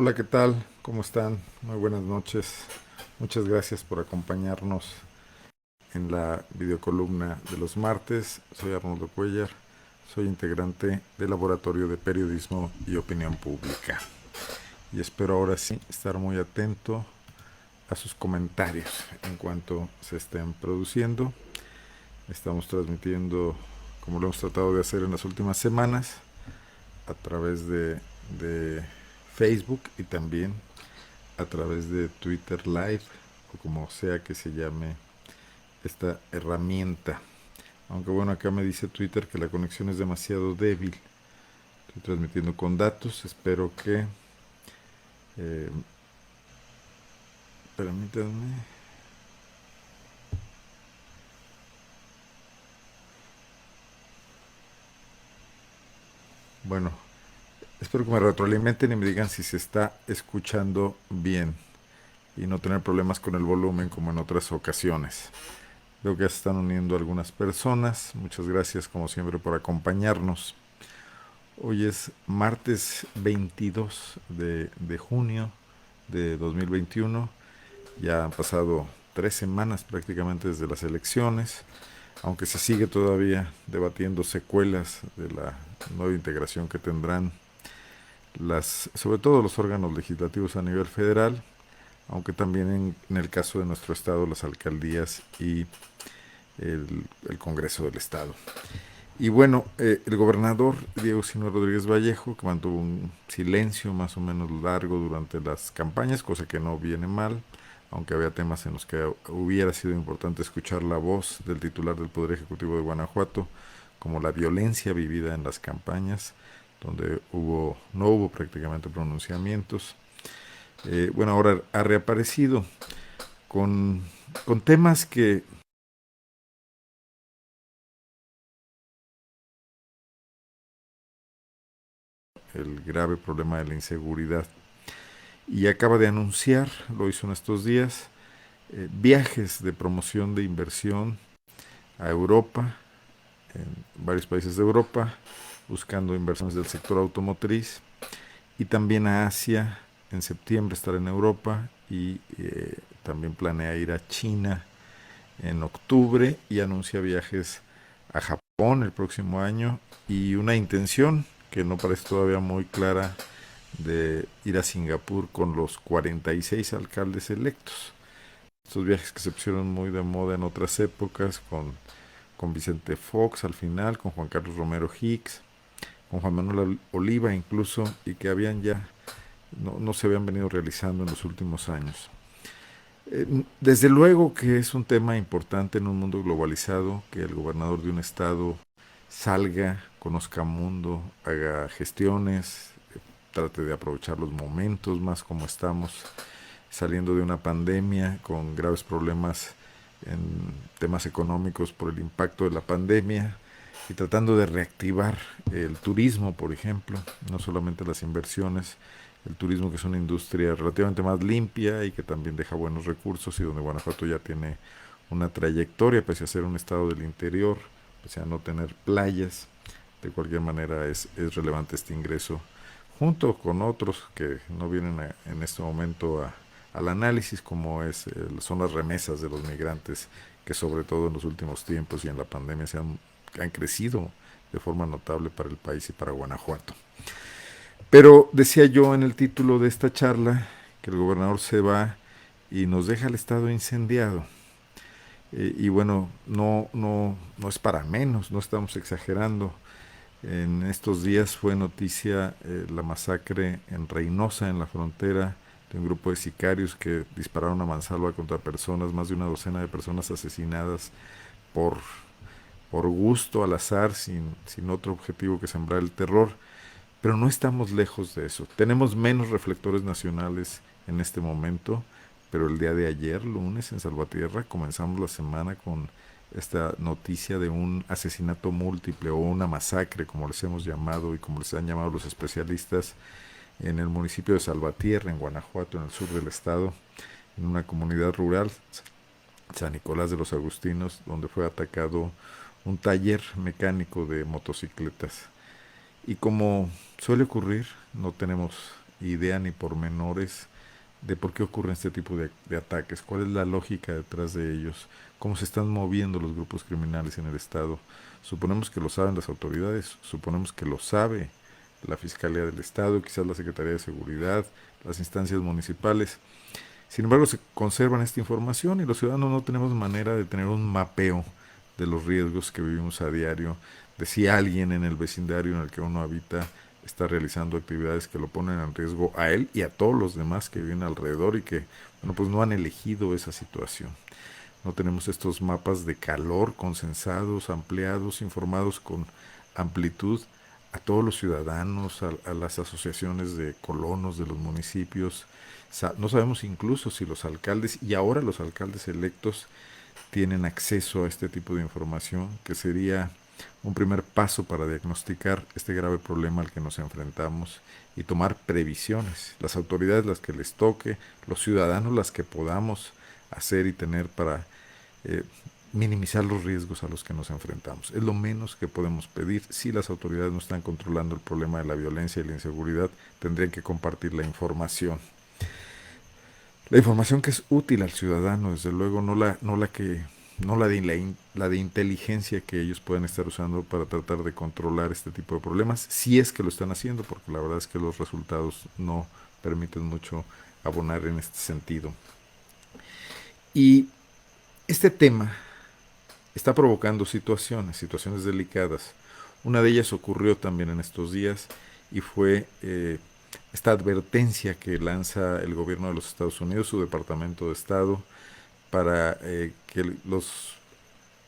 Hola, ¿qué tal? ¿Cómo están? Muy buenas noches. Muchas gracias por acompañarnos en la videocolumna de los martes. Soy Arnoldo Cuellar, soy integrante del Laboratorio de Periodismo y Opinión Pública. Y espero ahora sí estar muy atento a sus comentarios en cuanto se estén produciendo. Estamos transmitiendo, como lo hemos tratado de hacer en las últimas semanas, a través de Facebook y también a través de Twitter Live o como sea que se llame esta herramienta. Aunque bueno, acá me dice Twitter que la conexión es demasiado débil. Estoy transmitiendo con datos. Espero que... Eh, permítanme. Bueno, espero que me retroalimenten y me digan si se está escuchando bien y no tener problemas con el volumen como en otras ocasiones. Veo que ya se están uniendo algunas personas. Muchas gracias como siempre por acompañarnos. Hoy es martes 22 de junio de 2021. Ya han pasado 3 semanas prácticamente desde las elecciones, aunque se sigue todavía debatiendo secuelas de la nueva integración que tendrán sobre todo los órganos legislativos a nivel federal, aunque también en el caso de nuestro estado las alcaldías y el Congreso del Estado. Y bueno, el gobernador Diego Sinue Rodríguez Vallejo, que mantuvo un silencio más o menos largo durante las campañas, cosa que no viene mal, aunque había temas en los que hubiera sido importante escuchar la voz del titular del Poder Ejecutivo de Guanajuato, como la violencia vivida en las campañas, donde no hubo prácticamente pronunciamientos. Bueno, ahora ha reaparecido con, con temas que el grave problema de la inseguridad y acaba de anunciar, lo hizo en estos días, viajes de promoción de inversión a Europa, en varios países de Europa, buscando inversiones del sector automotriz, y también a Asia. En septiembre estará en Europa y también planea ir a China en octubre y anuncia viajes a Japón el próximo año y una intención que no parece todavía muy clara de ir a Singapur con los 46 alcaldes electos. Estos viajes que se pusieron muy de moda en otras épocas, con Vicente Fox al final, con Juan Carlos Romero Hicks, con Juan Manuel Oliva incluso, y que habían ya, no se habían venido realizando en los últimos años. Desde luego que es un tema importante en un mundo globalizado, que el gobernador de un estado salga, conozca mundo, haga gestiones, trate de aprovechar los momentos más como estamos saliendo de una pandemia con graves problemas en temas económicos por el impacto de la pandemia y tratando de reactivar el turismo, por ejemplo, no solamente las inversiones, el turismo que es una industria relativamente más limpia y que también deja buenos recursos y donde Guanajuato ya tiene una trayectoria, pese a ser un estado del interior, pese a no tener playas, de cualquier manera es relevante este ingreso, junto con otros que no vienen en este momento al análisis, como son las remesas de los migrantes, que sobre todo en los últimos tiempos y en la pandemia han crecido de forma notable para el país y para Guanajuato. Pero decía yo en el título de esta charla que el gobernador se va y nos deja el estado incendiado. Y bueno, no es para menos, no estamos exagerando. En estos días fue noticia la masacre en Reynosa, en la frontera, de un grupo de sicarios que dispararon a mansalva contra personas, más de una docena de personas asesinadas por, por gusto, al azar, sin otro objetivo que sembrar el terror. Pero no estamos lejos de eso. Tenemos menos reflectores nacionales en este momento, pero el día de ayer, lunes, en Salvatierra, comenzamos la semana con esta noticia de un asesinato múltiple o una masacre, como les hemos llamado y como les han llamado los especialistas, en el municipio de Salvatierra, en Guanajuato, en el sur del estado, en una comunidad rural, San Nicolás de los Agustinos, donde fue atacado un taller mecánico de motocicletas. Y como suele ocurrir, no tenemos idea ni pormenores de por qué ocurren este tipo de ataques, cuál es la lógica detrás de ellos, cómo se están moviendo los grupos criminales en el Estado. Suponemos que lo saben las autoridades, suponemos que lo sabe la Fiscalía del Estado, quizás la Secretaría de Seguridad, las instancias municipales. Sin embargo, se conservan esta información y los ciudadanos no tenemos manera de tener un mapeo de los riesgos que vivimos a diario, de si alguien en el vecindario en el que uno habita está realizando actividades que lo ponen en riesgo a él y a todos los demás que viven alrededor y que, bueno, pues no han elegido esa situación. No tenemos estos mapas de calor consensados, ampliados, informados con amplitud a todos los ciudadanos, a las asociaciones de colonos de los municipios. No sabemos incluso si los alcaldes y ahora los alcaldes electos tienen acceso a este tipo de información, que sería un primer paso para diagnosticar este grave problema al que nos enfrentamos y tomar previsiones. Las autoridades las que les toque, los ciudadanos las que podamos hacer y tener para eh, minimizar los riesgos a los que nos enfrentamos. Es lo menos que podemos pedir. Si las autoridades no están controlando el problema de la violencia y la inseguridad, tendrían que compartir la información. La información que es útil al ciudadano, desde luego, no la de inteligencia que ellos pueden estar usando para tratar de controlar este tipo de problemas, si es que lo están haciendo, porque la verdad es que los resultados no permiten mucho abonar en este sentido. Y este tema está provocando situaciones delicadas. Una de ellas ocurrió también en estos días y fue esta advertencia que lanza el gobierno de los Estados Unidos, su Departamento de Estado, para que los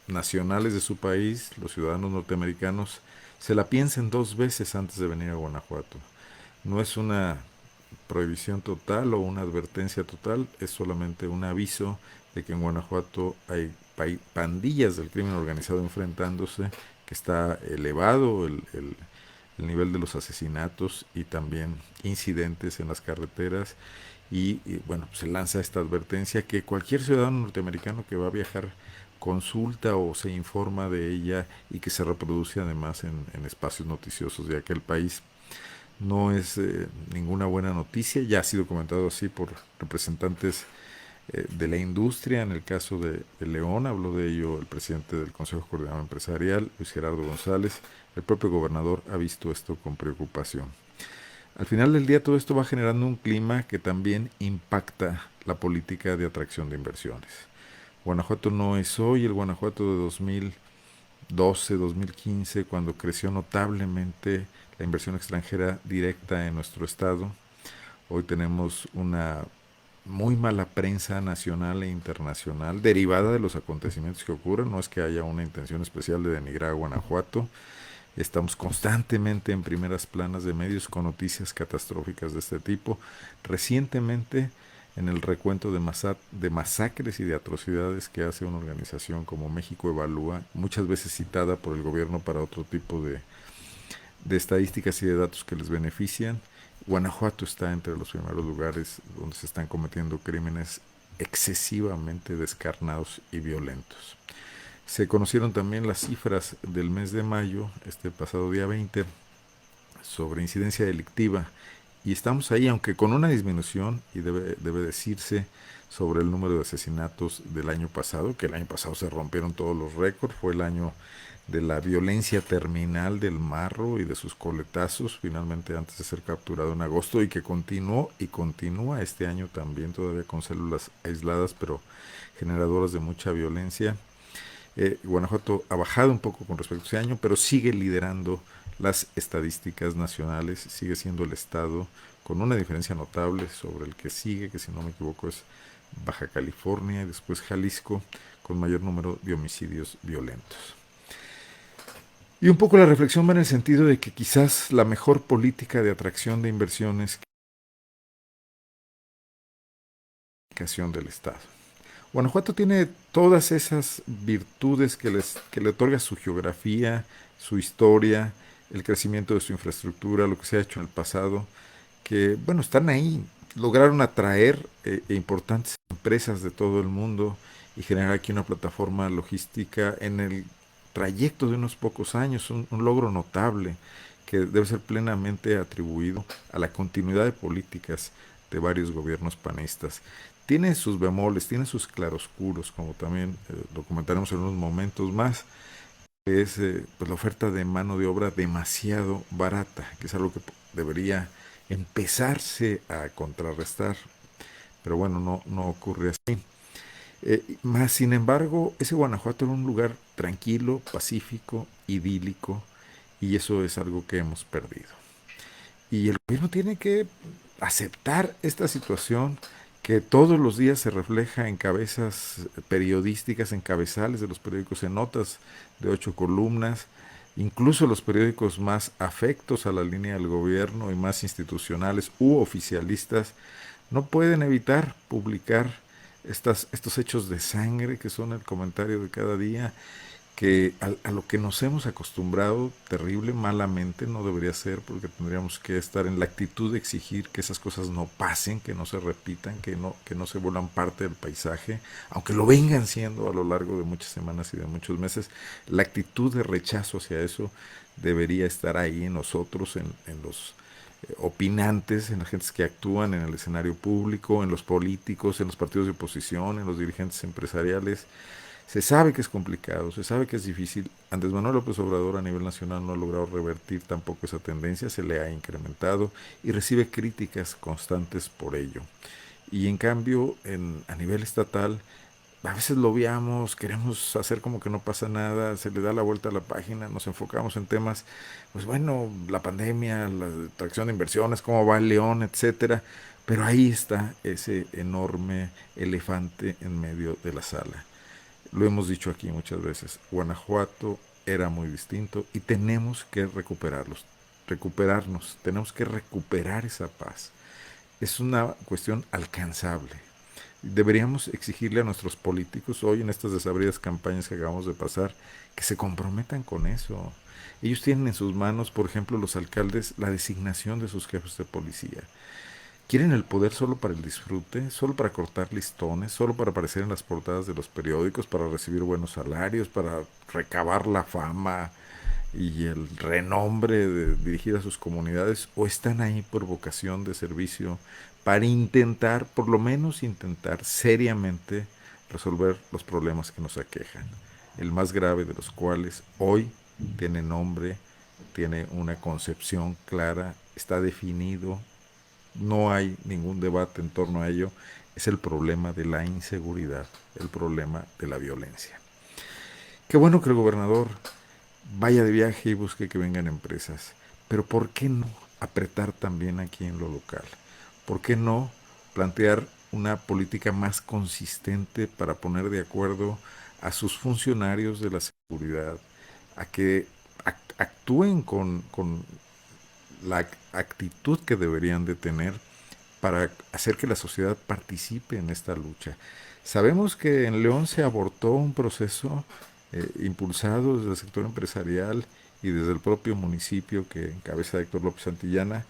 nacionales de su país, los ciudadanos norteamericanos, se la piensen dos veces antes de venir a Guanajuato. No es una prohibición total o una advertencia total, es solamente un aviso de que en Guanajuato hay pandillas del crimen organizado enfrentándose, que está elevado el nivel de los asesinatos y también incidentes en las carreteras y bueno, se lanza esta advertencia que cualquier ciudadano norteamericano que va a viajar consulta o se informa de ella y que se reproduce además en espacios noticiosos de aquel país. No es ninguna buena noticia, ya ha sido comentado así por representantes de la industria. En el caso de León, habló de ello el presidente del Consejo Coordinador Empresarial, Luis Gerardo González. El propio gobernador ha visto esto con preocupación. Al final del día todo esto va generando un clima que también impacta la política de atracción de inversiones. Guanajuato no es hoy el Guanajuato de 2012, 2015, cuando creció notablemente la inversión extranjera directa en nuestro estado. Hoy tenemos una muy mala prensa nacional e internacional derivada de los acontecimientos que ocurren. No es que haya una intención especial de denigrar a Guanajuato. Estamos constantemente en primeras planas de medios con noticias catastróficas de este tipo. Recientemente, en el recuento de masacres y de atrocidades que hace una organización como México Evalúa, muchas veces citada por el gobierno para otro tipo de estadísticas y de datos que les benefician, Guanajuato está entre los primeros lugares donde se están cometiendo crímenes excesivamente descarnados y violentos. Se conocieron también las cifras del mes de mayo, este pasado día 20, sobre incidencia delictiva. Y estamos ahí, aunque con una disminución, y debe decirse, sobre el número de asesinatos del año pasado, que el año pasado se rompieron todos los récords, fue el año de la violencia terminal del Marro y de sus coletazos, finalmente antes de ser capturado en agosto, y que continuó y continúa este año también, todavía con células aisladas, pero generadoras de mucha violencia. Guanajuato ha bajado un poco con respecto a ese año, pero sigue liderando las estadísticas nacionales, sigue siendo el estado con una diferencia notable sobre el que sigue, que si no me equivoco es Baja California y después Jalisco, con mayor número de homicidios violentos. Y un poco la reflexión va en el sentido de que quizás la mejor política de atracción de inversiones es la del Estado. Guanajuato tiene todas esas virtudes que le otorga su geografía, su historia, el crecimiento de su infraestructura, lo que se ha hecho en el pasado, que, bueno, están ahí. Lograron atraer importantes empresas de todo el mundo y generar aquí una plataforma logística en el trayecto de unos pocos años, un logro notable que debe ser plenamente atribuido a la continuidad de políticas de varios gobiernos panistas. Tiene sus bemoles, tiene sus claroscuros, como también lo comentaremos en unos momentos más, que es pues la oferta de mano de obra demasiado barata, que es algo que debería empezarse a contrarrestar, pero bueno, no ocurre así. Más sin embargo, ese Guanajuato era un lugar tranquilo, pacífico, idílico, y eso es algo que hemos perdido. Y el gobierno tiene que aceptar esta situación que todos los días se refleja en cabezas periodísticas, en cabezales de los periódicos, en notas de 8 columnas, incluso los periódicos más afectos a la línea del gobierno y más institucionales u oficialistas no pueden evitar publicar estos hechos de sangre que son el comentario de cada día, que a lo que nos hemos acostumbrado terrible, malamente, no debería ser, porque tendríamos que estar en la actitud de exigir que esas cosas no pasen, que no se repitan, que no se vuelvan parte del paisaje, aunque lo vengan siendo a lo largo de muchas semanas y de muchos meses. La actitud de rechazo hacia eso debería estar ahí en nosotros, en los opinantes, en las gentes que actúan en el escenario público, en los políticos, en los partidos de oposición, en los dirigentes empresariales. Se sabe que es complicado, se sabe que es difícil. Andrés Manuel López Obrador a nivel nacional no ha logrado revertir tampoco esa tendencia, se le ha incrementado y recibe críticas constantes por ello. Y en cambio, a nivel estatal, a veces lo obviamos, queremos hacer como que no pasa nada, se le da la vuelta a la página, nos enfocamos en temas, pues bueno, la pandemia, la atracción de inversiones, cómo va el León, etcétera, pero ahí está ese enorme elefante en medio de la sala. Lo hemos dicho aquí muchas veces, Guanajuato era muy distinto y tenemos que recuperarnos, tenemos que recuperar esa paz. Es una cuestión alcanzable. Deberíamos exigirle a nuestros políticos hoy en estas desabridas campañas que acabamos de pasar que se comprometan con eso. Ellos tienen en sus manos, por ejemplo, los alcaldes, la designación de sus jefes de policía. Quieren el poder solo para el disfrute, solo para cortar listones, solo para aparecer en las portadas de los periódicos, para recibir buenos salarios, para recabar la fama y el renombre de dirigir a sus comunidades, o están ahí por vocación de servicio para intentar, por lo menos intentar seriamente resolver los problemas que nos aquejan, el más grave de los cuales hoy tiene nombre, tiene una concepción clara, está definido, no hay ningún debate en torno a ello, es el problema de la inseguridad, el problema de la violencia. Qué bueno que el gobernador vaya de viaje y busque que vengan empresas, pero ¿por qué no apretar también aquí en lo local? ¿Por qué no plantear una política más consistente para poner de acuerdo a sus funcionarios de la seguridad, a que actúen con la actitud que deberían de tener para hacer que la sociedad participe en esta lucha? Sabemos que en León se abortó un proceso impulsado desde el sector empresarial y desde el propio municipio que encabeza Héctor López Santillana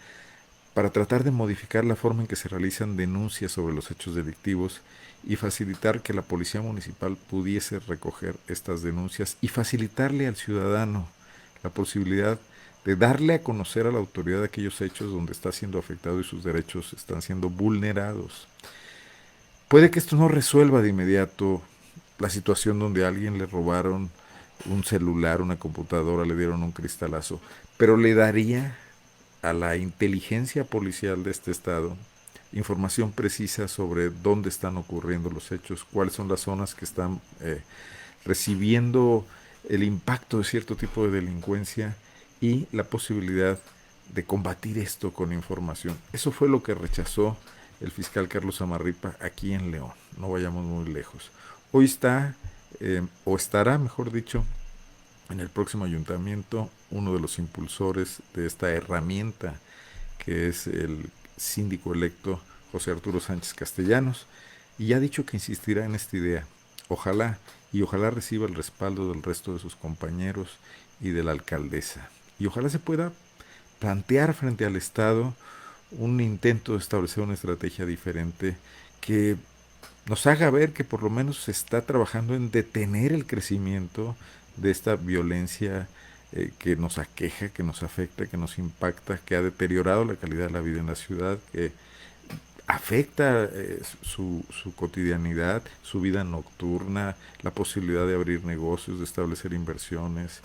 para tratar de modificar la forma en que se realizan denuncias sobre los hechos delictivos y facilitar que la policía municipal pudiese recoger estas denuncias y facilitarle al ciudadano la posibilidad de darle a conocer a la autoridad aquellos hechos donde está siendo afectado y sus derechos están siendo vulnerados. Puede que esto no resuelva de inmediato la situación donde a alguien le robaron un celular, una computadora, le dieron un cristalazo, pero le daría a la inteligencia policial de este estado información precisa sobre dónde están ocurriendo los hechos, cuáles son las zonas que están recibiendo el impacto de cierto tipo de delincuencia y la posibilidad de combatir esto con información. Eso fue lo que rechazó el fiscal Carlos Amarripa aquí en León. No vayamos muy lejos. Hoy está, o estará, mejor dicho, en el próximo ayuntamiento uno de los impulsores de esta herramienta que es el síndico electo José Arturo Sánchez Castellanos, y ha dicho que insistirá en esta idea. Ojalá, y ojalá reciba el respaldo del resto de sus compañeros y de la alcaldesa. Y ojalá se pueda plantear frente al Estado un intento de establecer una estrategia diferente que nos haga ver que por lo menos se está trabajando en detener el crecimiento de esta violencia que nos aqueja, que nos afecta, que nos impacta, que ha deteriorado la calidad de la vida en la ciudad, que afecta su cotidianidad, su vida nocturna, la posibilidad de abrir negocios, de establecer inversiones,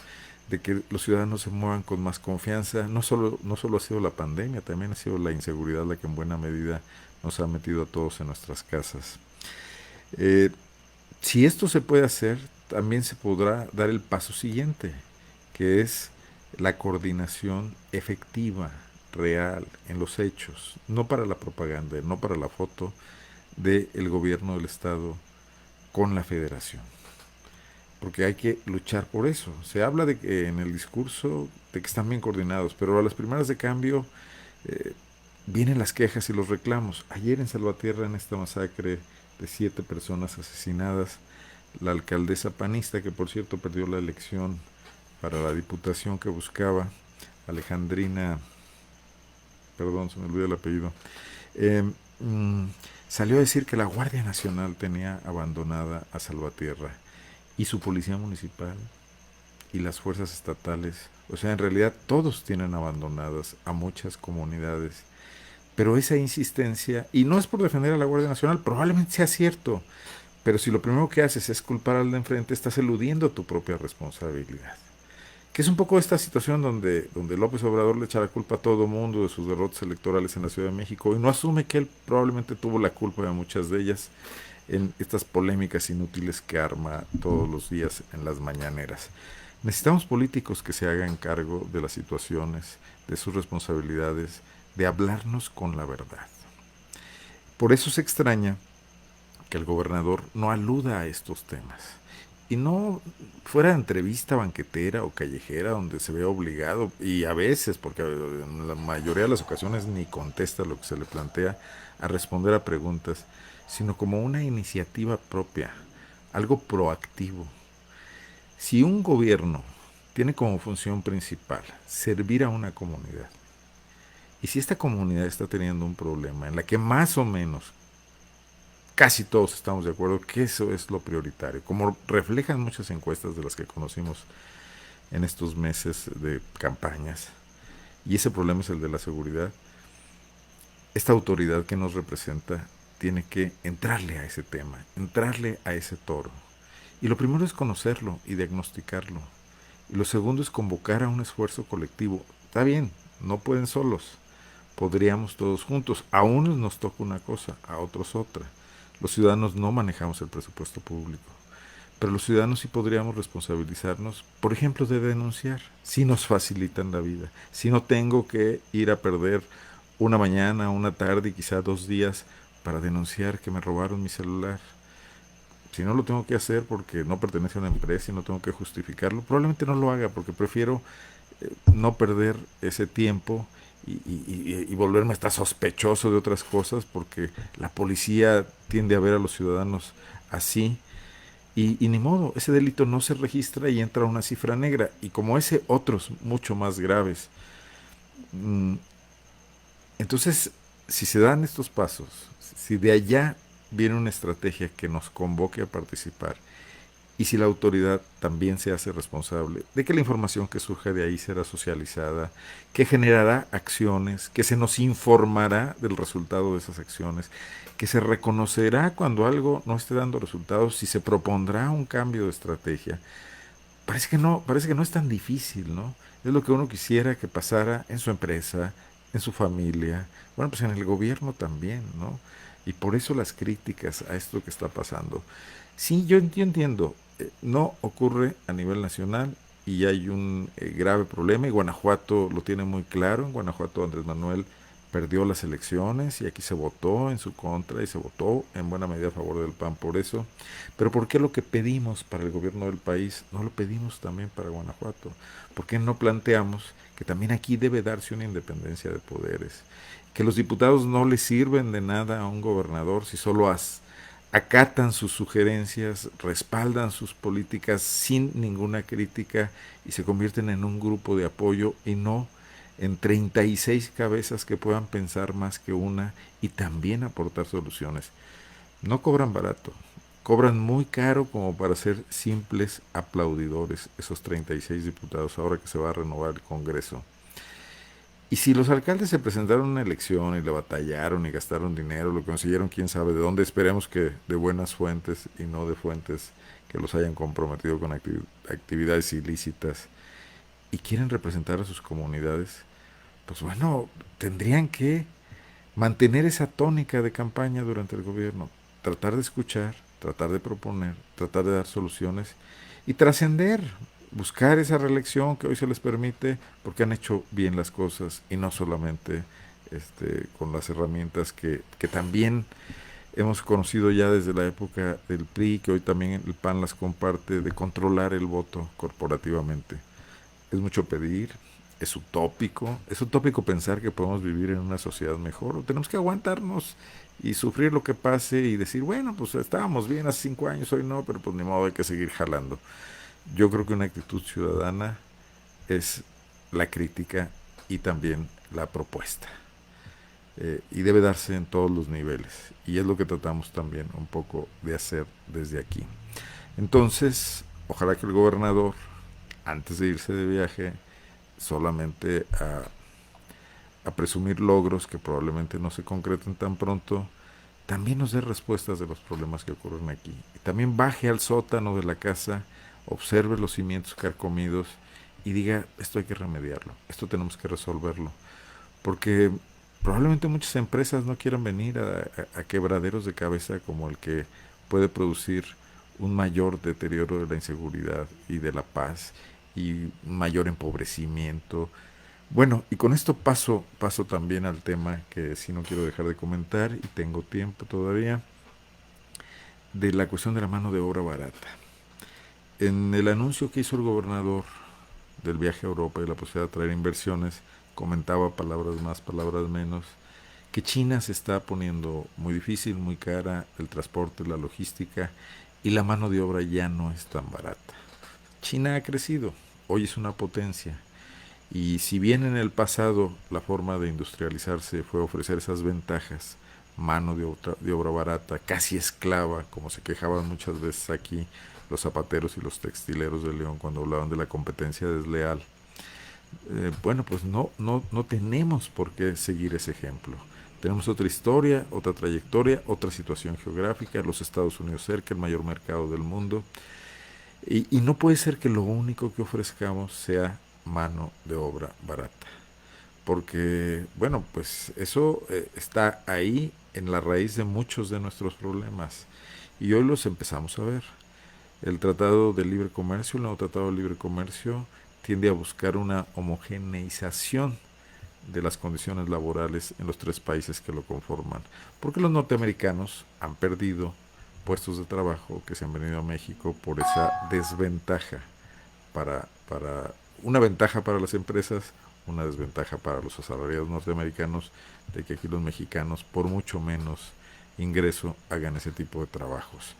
de que los ciudadanos se muevan con más confianza. No solo ha sido la pandemia, también ha sido la inseguridad la que en buena medida nos ha metido a todos en nuestras casas. Eh, si esto se puede hacer, también se podrá dar el paso siguiente, que es la coordinación efectiva, real, en los hechos, no para la propaganda, no para la foto, del gobierno del Estado con la federación. Porque hay que luchar por eso. Se habla de que en el discurso de que están bien coordinados, pero a las primeras de cambio eh, vienen las quejas y los reclamos. Ayer en Salvatierra, en esta masacre de 7 personas asesinadas, la alcaldesa panista, que por cierto perdió la elección para la diputación que buscaba, Alejandrina, perdón, se me olvidó el apellido, eh, mm, salió a decir que la Guardia Nacional tenía abandonada a Salvatierra y su policía municipal y las fuerzas estatales. O sea, en realidad todos tienen abandonadas a muchas comunidades. Pero esa insistencia, y no es por defender a la Guardia Nacional, probablemente sea cierto, pero si lo primero que haces es culpar al de enfrente, estás eludiendo tu propia responsabilidad. Que es un poco esta situación donde López Obrador le echa la culpa a todo mundo de sus derrotas electorales en la Ciudad de México y no asume que él probablemente tuvo la culpa de muchas de ellas en estas polémicas inútiles que arma todos los días en las mañaneras. Necesitamos políticos que se hagan cargo de las situaciones, de sus responsabilidades, de hablarnos con la verdad. Por eso se extraña que el gobernador no aluda a estos temas. Y no fuera de entrevista banquetera o callejera donde se ve obligado, y a veces, porque en la mayoría de las ocasiones ni contesta lo que se le plantea, a responder a preguntas, sino como una iniciativa propia, algo proactivo. Si un gobierno tiene como función principal servir a una comunidad, y si esta comunidad está teniendo un problema en la que más o menos casi todos estamos de acuerdo que eso es lo prioritario, como reflejan muchas encuestas de las que conocimos en estos meses de campañas, y ese problema es el de la seguridad, esta autoridad que nos representa tiene que entrarle a ese tema, entrarle a ese toro. Y lo primero es conocerlo y diagnosticarlo. Y lo segundo es convocar a un esfuerzo colectivo. Está bien, no pueden solos, podríamos todos juntos. A unos nos toca una cosa, a otros otra. Los ciudadanos no manejamos el presupuesto público, pero los ciudadanos sí podríamos responsabilizarnos, por ejemplo, de denunciar, si nos facilitan la vida, si no tengo que ir a perder una mañana, una tarde y quizá 2 días para denunciar que me robaron mi celular. Si no lo tengo que hacer porque no pertenece a una empresa y no tengo que justificarlo, probablemente no lo haga porque prefiero no perder ese tiempo y volverme hasta sospechoso de otras cosas porque la policía tiende a ver a los ciudadanos así y ni modo, ese delito no se registra y entra a una cifra negra y como ese otros mucho más graves. Mm, entonces, si se dan estos pasos, si de allá viene una estrategia que nos convoque a participar y si la autoridad también se hace responsable de que la información que surja de ahí será socializada, que generará acciones, que se nos informará del resultado de esas acciones, que se reconocerá cuando algo no esté dando resultados y se propondrá un cambio de estrategia. Parece que no es tan difícil, ¿no? Es lo que uno quisiera que pasara en su empresa, en su familia, bueno, pues en el gobierno también, ¿no? Y por eso las críticas a esto que está pasando. Sí, yo entiendo, no ocurre a nivel nacional y hay un grave problema y Guanajuato lo tiene muy claro. En Guanajuato Andrés Manuel perdió las elecciones y aquí se votó en su contra y se votó en buena medida a favor del PAN por eso. Pero ¿por qué lo que pedimos para el gobierno del país no lo pedimos también para Guanajuato? ¿Por qué no planteamos que también aquí debe darse una independencia de poderes? Que los diputados no le sirven de nada a un gobernador si solo acatan sus sugerencias, respaldan sus políticas sin ninguna crítica y se convierten en un grupo de apoyo y no en 36 cabezas que puedan pensar más que una y también aportar soluciones. No cobran barato, cobran muy caro como para ser simples aplaudidores esos 36 diputados ahora que se va a renovar el Congreso. Y si los alcaldes se presentaron a una elección y le batallaron y gastaron dinero, lo consiguieron quién sabe de dónde, esperemos que de buenas fuentes y no de fuentes que los hayan comprometido con actividades ilícitas y quieren representar a sus comunidades, pues bueno, tendrían que mantener esa tónica de campaña durante el gobierno, tratar de escuchar, tratar de proponer, tratar de dar soluciones y trascender, buscar esa reelección que hoy se les permite porque han hecho bien las cosas y no solamente con las herramientas que también hemos conocido ya desde la época del PRI, que hoy también el PAN las comparte, de controlar el voto corporativamente. Es mucho pedir, es utópico pensar que podemos vivir en una sociedad mejor, o tenemos que aguantarnos y sufrir lo que pase y decir, bueno, pues estábamos bien hace 5 años, hoy no, pero pues ni modo, hay que seguir jalando. Yo creo que una actitud ciudadana es la crítica y también la propuesta. Y debe darse en todos los niveles. Y es lo que tratamos también un poco de hacer desde aquí. Entonces, ojalá que el gobernador, antes de irse de viaje, solamente a presumir logros que probablemente no se concreten tan pronto, también nos dé respuestas de los problemas que ocurren aquí. Y también baje al sótano de la casa, observe los cimientos carcomidos y diga, esto hay que remediarlo, esto tenemos que resolverlo. Porque probablemente muchas empresas no quieran venir a quebraderos de cabeza como el que puede producir un mayor deterioro de la inseguridad y de la paz y un mayor empobrecimiento. Bueno, y con esto paso también al tema que sí no quiero dejar de comentar y tengo tiempo todavía, de la cuestión de la mano de obra barata. En el anuncio que hizo el gobernador del viaje a Europa y la posibilidad de traer inversiones, comentaba palabras más, palabras menos, que China se está poniendo muy difícil, muy cara, el transporte, la logística y la mano de obra ya no es tan barata. China ha crecido, hoy es una potencia y si bien en el pasado la forma de industrializarse fue ofrecer esas ventajas, mano de obra barata, casi esclava, como se quejaban muchas veces aquí los zapateros y los textileros de León cuando hablaban de la competencia desleal, bueno, pues no tenemos por qué seguir ese ejemplo. Tenemos otra historia, otra trayectoria, otra situación geográfica, los Estados Unidos cerca, el mayor mercado del mundo, y no puede ser que lo único que ofrezcamos sea mano de obra barata, porque, bueno, pues eso está ahí en la raíz de muchos de nuestros problemas, y hoy los empezamos a ver. El Tratado de Libre Comercio, el nuevo Tratado de Libre Comercio, tiende a buscar una homogeneización de las condiciones laborales en los tres países que lo conforman. Porque los norteamericanos han perdido puestos de trabajo que se han venido a México por esa desventaja para una ventaja para las empresas, una desventaja para los asalariados norteamericanos de que aquí los mexicanos por mucho menos ingreso hagan ese tipo de trabajos.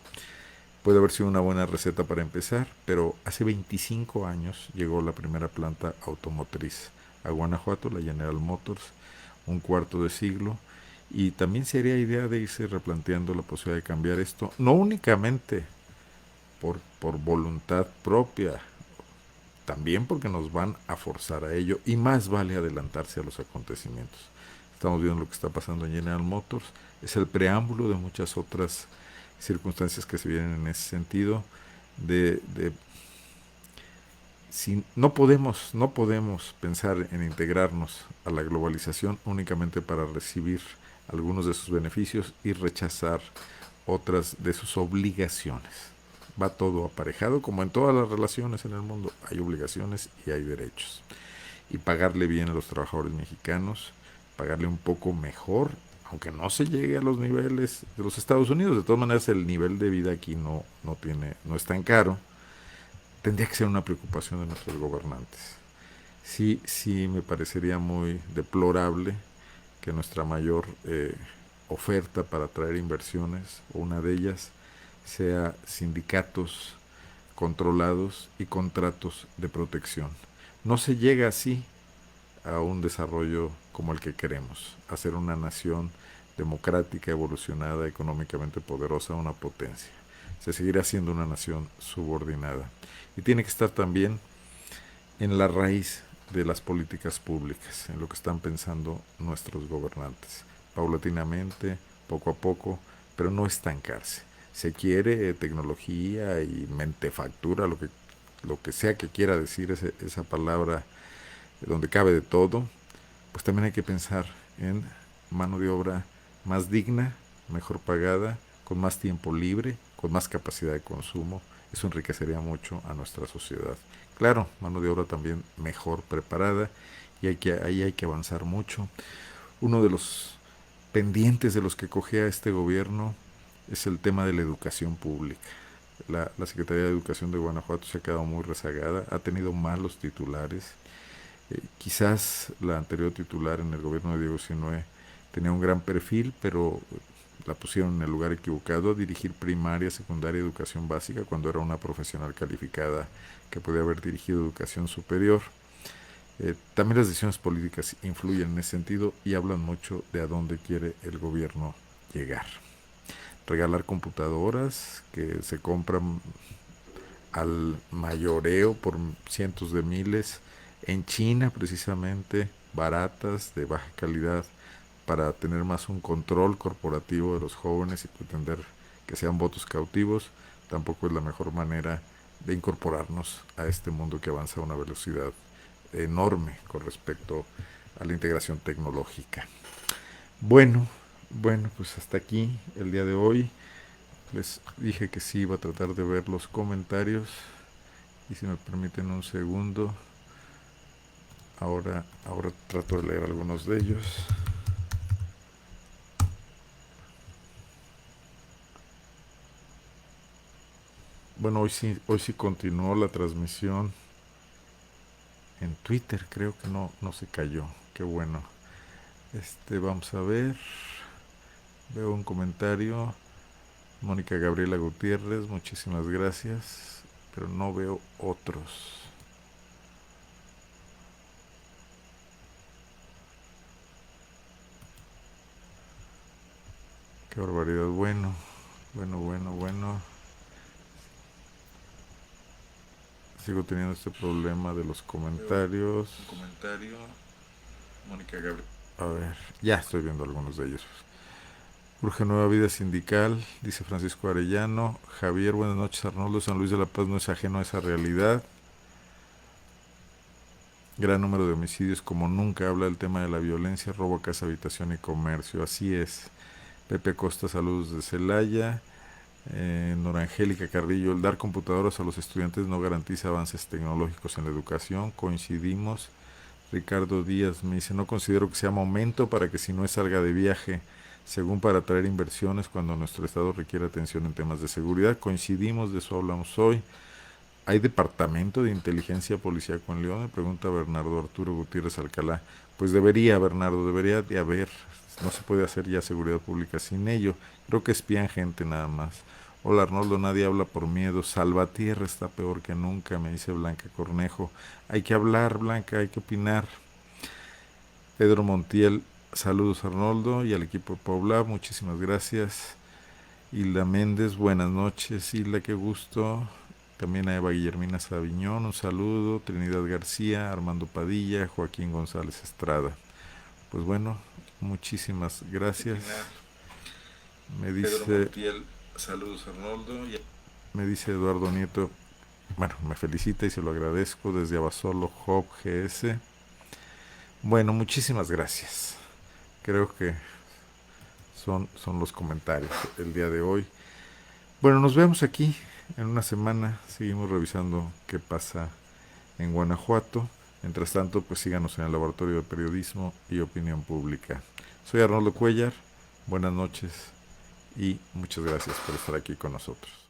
Puede haber sido una buena receta para empezar, pero hace 25 años llegó la primera planta automotriz a Guanajuato, la General Motors, un cuarto de siglo, y también sería idea de irse replanteando la posibilidad de cambiar esto, no únicamente por voluntad propia, también porque nos van a forzar a ello, y más vale adelantarse a los acontecimientos. Estamos viendo lo que está pasando en General Motors, es el preámbulo de muchas otras circunstancias que se vienen en ese sentido, de si no podemos pensar en integrarnos a la globalización únicamente para recibir algunos de sus beneficios y rechazar otras de sus obligaciones. Va todo aparejado, como en todas las relaciones en el mundo, hay obligaciones y hay derechos. Y pagarle bien a los trabajadores mexicanos, pagarle un poco mejor, aunque no se llegue a los niveles de los Estados Unidos. De todas maneras, el nivel de vida aquí no es tan caro. Tendría que ser una preocupación de nuestros gobernantes. Sí me parecería muy deplorable que nuestra mayor oferta para atraer inversiones, o una de ellas, sea sindicatos controlados y contratos de protección. No se llega así a un desarrollo como el que queremos, a ser una nación democrática, evolucionada, económicamente poderosa, una potencia. se seguirá siendo una nación subordinada. Y tiene que estar también en la raíz de las políticas públicas, en lo que están pensando nuestros gobernantes, paulatinamente, poco a poco, pero no estancarse. Se quiere tecnología y mentefactura, lo que sea que quiera decir esa palabra, donde cabe de todo, pues también hay que pensar en mano de obra más digna, mejor pagada, con más tiempo libre, con más capacidad de consumo. Eso enriquecería mucho a nuestra sociedad. Claro, mano de obra también mejor preparada y ahí hay que avanzar mucho. Uno de los pendientes de los que cogea este gobierno es el tema de la educación pública. La Secretaría de Educación de Guanajuato se ha quedado muy rezagada, ha tenido malos titulares. Quizás la anterior titular en el gobierno de Diego Sinue tenía un gran perfil, pero la pusieron en el lugar equivocado a dirigir primaria, secundaria, educación básica, cuando era una profesional calificada que podía haber dirigido educación superior. También las decisiones políticas influyen en ese sentido y hablan mucho de a dónde quiere el gobierno llegar. Regalar computadoras que se compran al mayoreo por cientos de miles en China, precisamente, baratas, de baja calidad, para tener más un control corporativo de los jóvenes y pretender que sean votos cautivos, tampoco es la mejor manera de incorporarnos a este mundo que avanza a una velocidad enorme con respecto a la integración tecnológica. Bueno, pues hasta aquí el día de hoy. Les dije que sí iba a tratar de ver los comentarios y si me permiten un segundo, ahora trato de leer algunos de ellos. Bueno, hoy sí continuó la transmisión en Twitter, creo que no se cayó, qué bueno. Vamos a ver, veo un comentario, Mónica Gabriela Gutiérrez, muchísimas gracias, pero no veo otros. Qué barbaridad, bueno. Sigo teniendo este problema de los comentarios. Un comentario, Mónica Gabriel. A ver, ya estoy viendo algunos de ellos. Urge nueva vida sindical, dice Francisco Arellano. Javier, buenas noches, Arnoldo. San Luis de la Paz no es ajeno a esa realidad. Gran número de homicidios, como nunca. Habla del tema de la violencia, robo a casa, habitación y comercio. Así es. Pepe Costa, saludos de Celaya. Nora Angélica Carrillo, el dar computadoras a los estudiantes no garantiza avances tecnológicos en la educación. Coincidimos. Ricardo Díaz me dice, no considero que sea momento para que si no salga de viaje, según para atraer inversiones cuando nuestro estado requiere atención en temas de seguridad. Coincidimos, de eso hablamos hoy. ¿Hay departamento de inteligencia policíaco en León? Me pregunta Bernardo Arturo Gutiérrez Alcalá. Pues debería, Bernardo, debería de haber. No se puede hacer ya seguridad pública sin ello. Creo que espían gente nada más. Hola Arnoldo, nadie habla por miedo. Salvatierra está peor que nunca, me dice Blanca Cornejo. Hay que hablar, Blanca, hay que opinar. Pedro Montiel, saludos Arnoldo y al equipo de Puebla, muchísimas gracias. Hilda Méndez, buenas noches. Hilda, qué gusto. También a Eva Guillermina Sabiñón, un saludo. Trinidad García, Armando Padilla, Joaquín González Estrada. Pues bueno, muchísimas gracias. Me dice Pedro Montiel, saludos Arnoldo. Me dice Eduardo Nieto, bueno, me felicita y se lo agradezco desde Abasolo, Job GS. Bueno, muchísimas gracias. Creo que son los comentarios el día de hoy. Bueno, nos vemos aquí en una semana. Seguimos revisando qué pasa en Guanajuato. Mientras tanto, pues síganos en el Laboratorio de Periodismo y Opinión Pública. Soy Arnoldo Cuellar. Buenas noches y muchas gracias por estar aquí con nosotros.